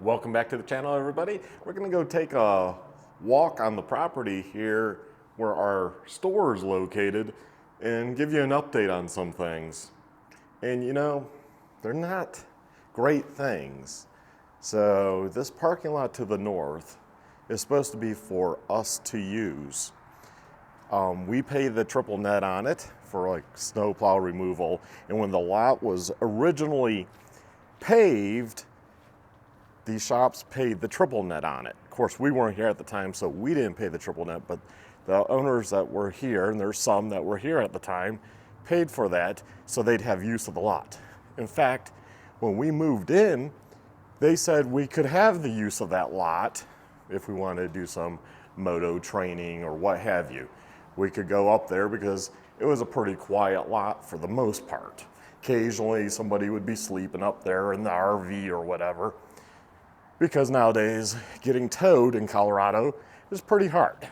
Welcome back to the channel, everybody. We're gonna go take a walk on the property here where our store is located and give you an update on some things. And you know, they're not great things. So this parking lot to the north is supposed to be for us to use. We pay the triple net on it for like snowplow removal. And when the lot was originally paved, these shops paid the triple net on it. Of course, we weren't here at the time, so we didn't pay the triple net, but the owners that were here, and there's some that were here at the time, paid for that so they'd have use of the lot. In fact, when we moved in, they said we could have the use of that lot if we wanted to do some moto training or what have you. We could go up there because it was a pretty quiet lot for the most part. Occasionally somebody would be sleeping up there in the RV or whatever, because nowadays getting towed in Colorado is pretty hard.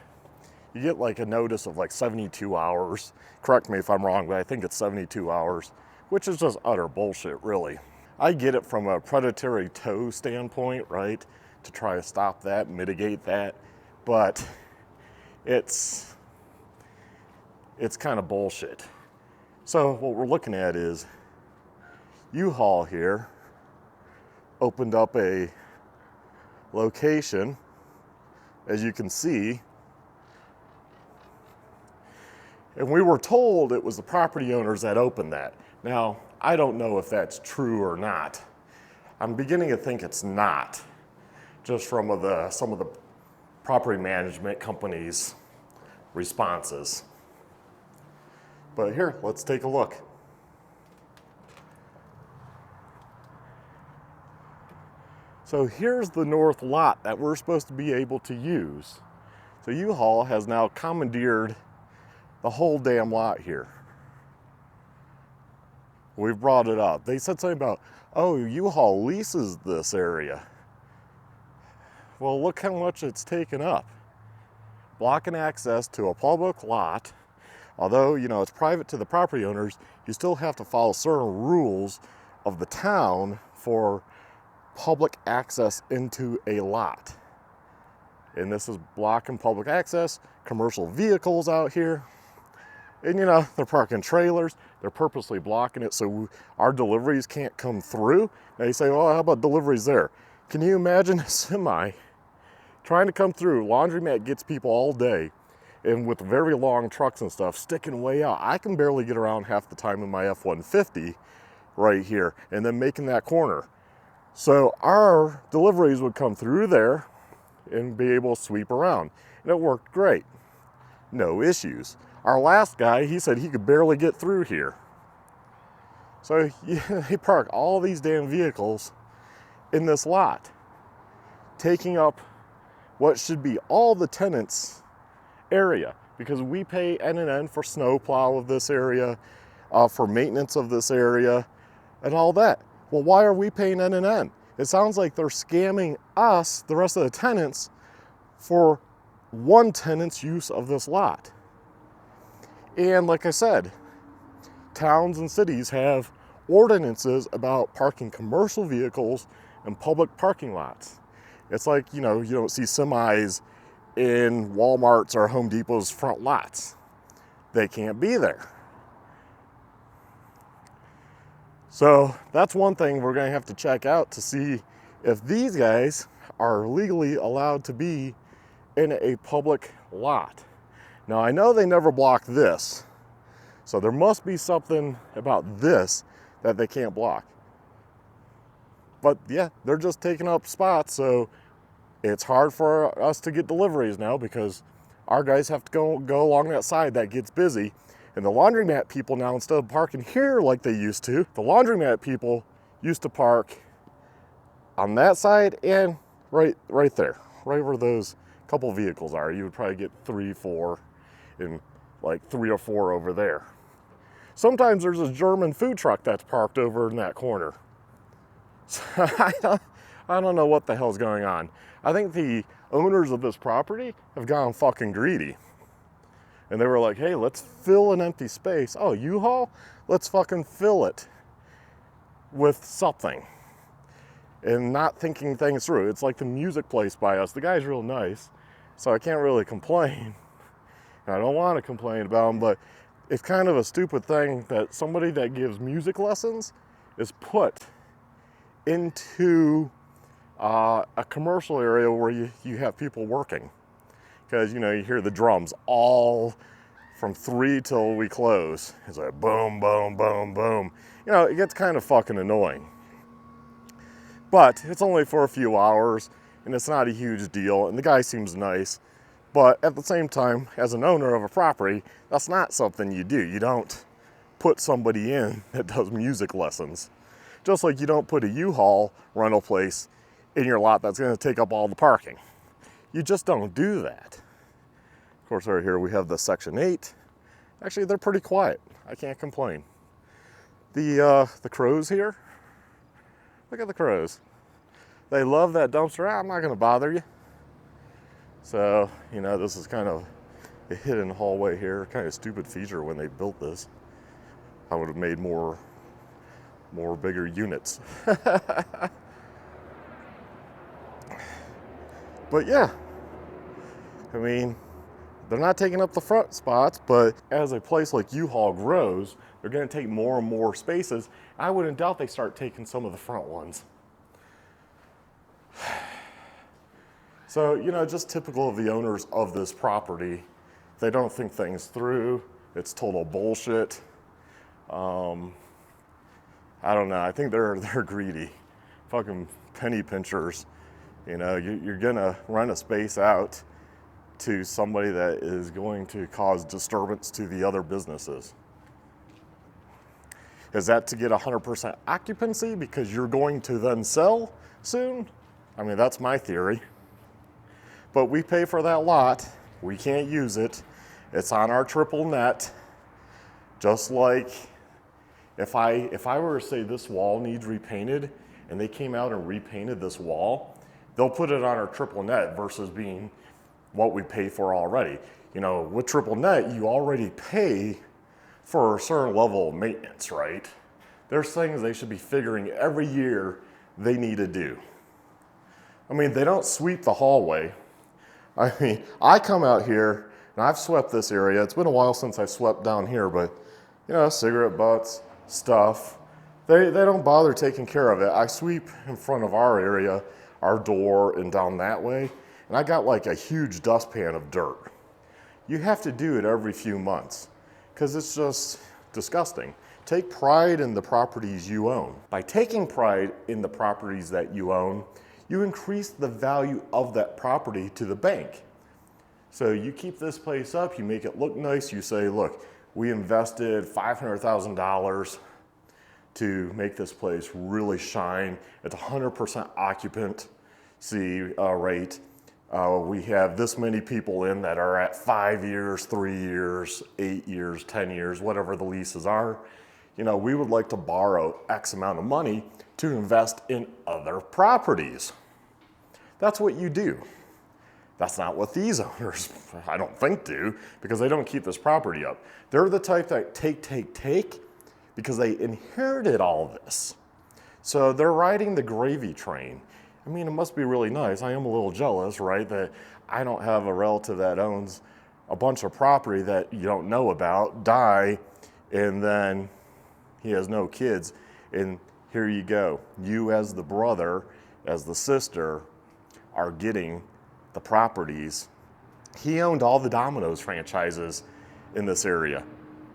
You get like a notice of like 72 hours. Correct me if I'm wrong, but I think it's 72 hours, which is just utter bullshit, really. I get it from a predatory tow standpoint, right? To try to stop that, mitigate that, but it's kind of bullshit. So what we're looking at is U-Haul here opened up a location, as you can see, and we were told it was the property owners that opened that. Now, I don't know if that's true or not. I'm beginning to think it's not, just from some of the property management companies' responses. But here, let's take a look. So here's the north lot that we're supposed to be able to use. So U-Haul has now commandeered the whole damn lot here. We've brought it up. They said something about, oh, U-Haul leases this area. Well, look how much it's taken up. Blocking access to a public lot. Although, you know, it's private to the property owners, you still have to follow certain rules of the town for public access into a lot. And this is blocking public access, commercial vehicles out here. And you know, they're parking trailers, they're purposely blocking it so our deliveries can't come through. Now you say, well, how about deliveries there? Can you imagine a semi trying to come through? Laundromat gets people all day, and with very long trucks and stuff sticking way out. I can barely get around half the time in my F-150 right here and then making that corner. So our deliveries would come through there and be able to sweep around. And it worked great. No issues. Our last guy, he said he could barely get through here. So yeah, they park all these damn vehicles in this lot, taking up what should be all the tenants' area, because we pay N&N for snowplow of this area, for maintenance of this area, and all that. Well, why are we paying N&N? It sounds like they're scamming us, the rest of the tenants, for one tenant's use of this lot. And like I said, towns and cities have ordinances about parking commercial vehicles in public parking lots. It's like, you know, you don't see semis in Walmart's or Home Depot's front lots. They can't be there. So that's one thing we're going to have to check out to see if these guys are legally allowed to be in a public lot. Now I know they never block this, so there must be something about this that they can't block. But yeah, they're just taking up spots, so it's hard for us to get deliveries now because our guys have to go along that side that gets busy. And the laundromat people now, instead of parking here like they used to, the laundromat people used to park on that side and right there, right where those couple vehicles are. You would probably get 3, 4, and like 3 or 4 over there. Sometimes there's a German food truck that's parked over in that corner. So I don't know what the hell's going on. I think the owners of this property have gone fucking greedy. And they were like, hey, let's fill an empty space. Oh, U-Haul? Let's fucking fill it with something. and not thinking things through. It's like the music place by us. The guy's real nice, so I can't really complain. I don't want to complain about him, but it's kind of a stupid thing that somebody that gives music lessons is put into a commercial area where you have people working. Because, you hear the drums all from 3 till we close. It's like boom, boom, boom, boom. It gets kind of fucking annoying. But it's only for a few hours, and it's not a huge deal, and the guy seems nice. But at the same time, as an owner of a property, that's not something you do. You don't put somebody in that does music lessons. Just like you don't put a U-Haul rental place in your lot that's going to take up all the parking. You just don't do that. Of course, right here we have the Section 8. Actually, they're pretty quiet. I can't complain. The crows here, look at the crows. They love that dumpster. I'm not going to bother you. So, this is kind of a hidden hallway here. Kind of stupid feature when they built this. I would have made more bigger units. But yeah, I mean, they're not taking up the front spots, but as a place like U-Haul grows, they're going to take more and more spaces. I wouldn't doubt they start taking some of the front ones. So, just typical of the owners of this property. They don't think things through. It's total bullshit. I don't know. I think they're greedy. Fucking penny pinchers. You're gonna rent a space out to somebody that is going to cause disturbance to the other businesses. Is that to get 100% occupancy because you're going to then sell soon? I mean, that's my theory. But we pay for that lot. We can't use it. It's on our triple net. Just like if I were to say this wall needs repainted and they came out and repainted this wall, they'll put it on our triple net versus being what we pay for already. With triple net, you already pay for a certain level of maintenance, right? There's things they should be figuring every year they need to do. I mean, they don't sweep the hallway. I mean, I come out here and I've swept this area. It's been a while since I've swept down here, but cigarette butts, stuff, they don't bother taking care of it. I sweep in front of our area, our door, and down that way, and I got like a huge dustpan of dirt. You have to do it every few months because it's just disgusting. Take pride in the properties you own. By taking pride in the properties that you own, you increase the value of that property to the bank. So you keep this place up, you make it look nice, you say, look, we invested $500,000 to make this place really shine. It's 100% occupancy rate. We have this many people in that are at 5 years, 3 years, 8 years, 10 years, whatever the leases are. We would like to borrow X amount of money to invest in other properties. That's what you do. That's not what these owners, I don't think, do, because they don't keep this property up. They're the type that take, because they inherited all this. So they're riding the gravy train. I mean, it must be really nice. I am a little jealous, right, that I don't have a relative that owns a bunch of property that you don't know about, die, and then he has no kids, and here you go. You as the brother, as the sister, are getting the properties. He owned all the Domino's franchises in this area,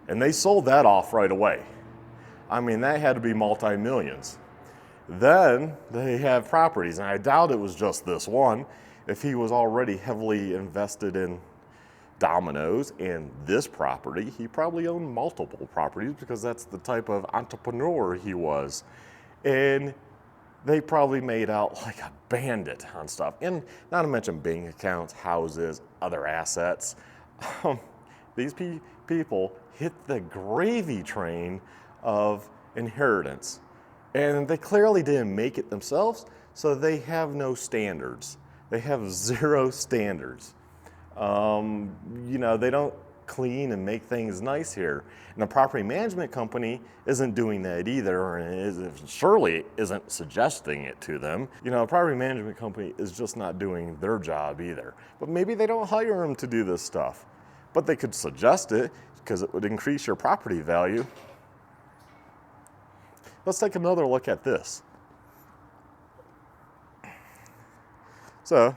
and they sold that off right away. I mean, that had to be multi-millions. Then they have properties, and I doubt it was just this one. If he was already heavily invested in Domino's and this property, he probably owned multiple properties because that's the type of entrepreneur he was. And they probably made out like a bandit on stuff. And not to mention bank accounts, houses, other assets. These people hit the gravy train of inheritance. And they clearly didn't make it themselves, so they have no standards. They have zero standards. They don't clean and make things nice here. And the property management company isn't doing that either, and surely isn't suggesting it to them. You know, a property management company is just not doing their job either. But maybe they don't hire them to do this stuff. But they could suggest it because it would increase your property value. Let's take another look at this. So,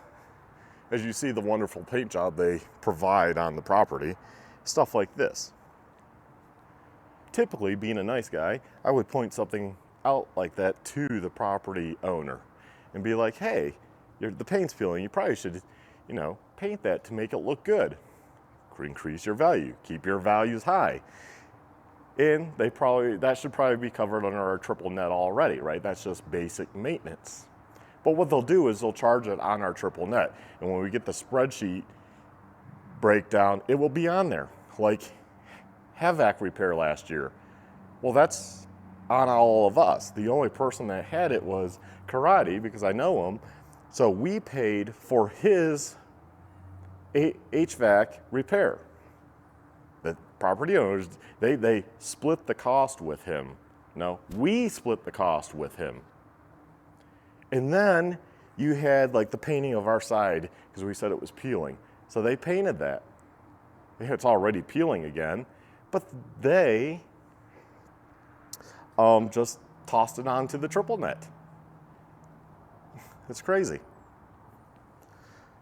as you see the wonderful paint job they provide on the property, stuff like this. Typically, being a nice guy, I would point something out like that to the property owner and be like, hey, the paint's peeling, you probably should, you know, paint that to make it look good. Increase your value, keep your values high. And that should probably be covered under our triple net already, right? That's just basic maintenance. But what they'll do is they'll charge it on our triple net. And when we get the spreadsheet breakdown, it will be on there. Like HVAC repair last year. Well, that's on all of us. The only person that had it was Karate, because I know him. So we paid for his HVAC repair. The property owners, they split the cost with him. No, we split the cost with him. And then you had like the painting of our side, because we said it was peeling. So they painted that. It's already peeling again, but they just tossed it onto the triple net. It's crazy.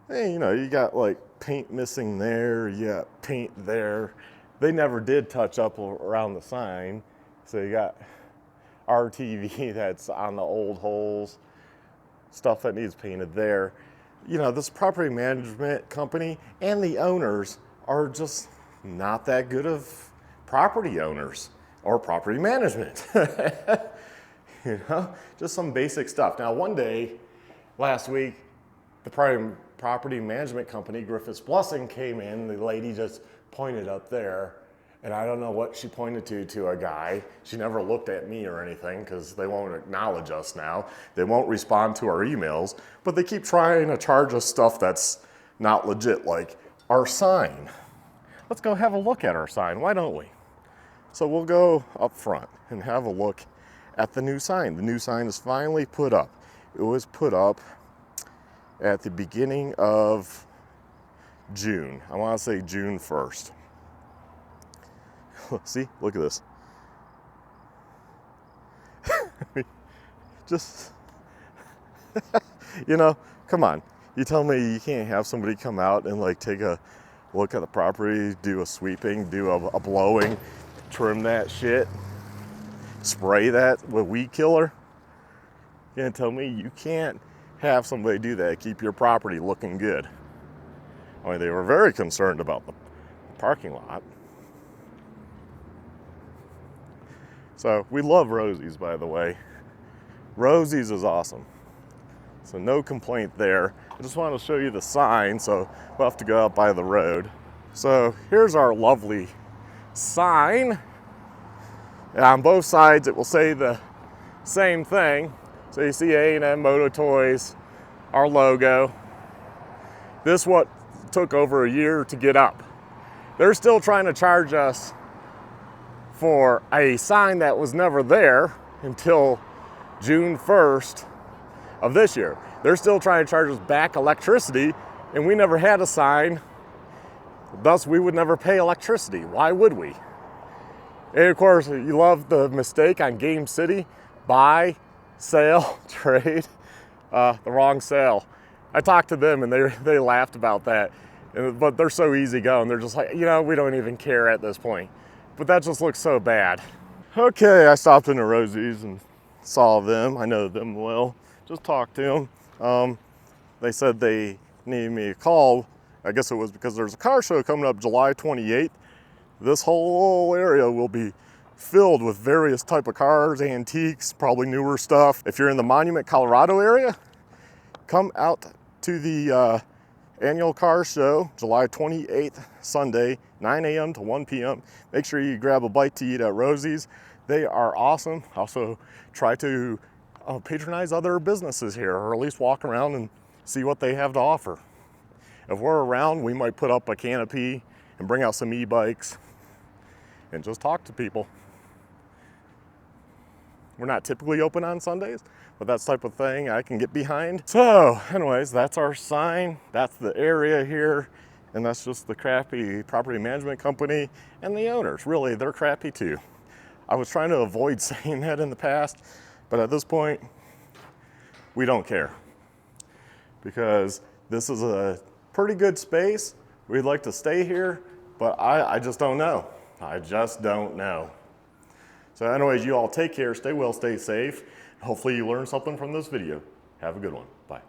Hey, you know, you got like paint missing there, you got paint there. They never did touch up around the sign. So you got RTV that's on the old holes, stuff that needs painted there. You know, this property management company and the owners are just not that good of property owners or property management. You know, just some basic stuff. Now, one day, last week, the property management company, Griffith's Blessing, came in. The lady just pointed up there, and I don't know what she pointed to a guy. She never looked at me or anything because they won't acknowledge us now. They won't respond to our emails, but they keep trying to charge us stuff that's not legit, like our sign. Let's go have a look at our sign, why don't we? So we'll go up front and have a look at the new sign. The new sign is finally put up. It was put up at the beginning of June. I want to say June 1st. See, look at this. Just, you know, come on. You tell me you can't have somebody come out and like take a look at the property, do a sweeping, do a blowing, trim that shit, spray that with weed killer. You're gonna tell me you can't have somebody do that, keep your property looking good. I mean, they were very concerned about the parking lot. So we love Rosie's, by the way. Rosie's is awesome. So no complaint there. I just wanted to show you the sign, so we'll have to go out by the road. So here's our lovely sign. And on both sides, it will say the same thing. So you see A&M Moto Toys, our logo. This what took over a year to get up. They're still trying to charge us for a sign that was never there until June 1st of this year. They're still trying to charge us back electricity, and we never had a sign, thus we would never pay electricity. Why would we? And of course, you love the mistake on Game City, buy, sale, trade, the wrong sale. I talked to them and they laughed about that, but they're so easygoing. They're just like, you know, we don't even care at this point. But that just looks so bad. Okay, I stopped into Rosie's and saw them. I know them well. Just talked to them. They said they needed me to call. I guess it was because there's a car show coming up July 28th. This whole area will be filled with various type of cars, antiques, probably newer stuff. If you're in the Monument, Colorado area, come out to the annual car show, July 28th, Sunday, 9 a.m. to 1 p.m. Make sure you grab a bite to eat at Rosie's. They are awesome. Also, try to patronize other businesses here, or at least walk around and see what they have to offer. If we're around, we might put up a canopy and bring out some e-bikes and just talk to people. We're not typically open on Sundays, but that's the type of thing I can get behind. So anyways, that's our sign. That's the area here. And that's just the crappy property management company and the owners. Really, they're crappy too. I was trying to avoid saying that in the past, but at this point, we don't care. Because this is a pretty good space. We'd like to stay here, but I just don't know. I just don't know. So anyways, you all take care, stay well, stay safe. Hopefully you learned something from this video. Have a good one. Bye.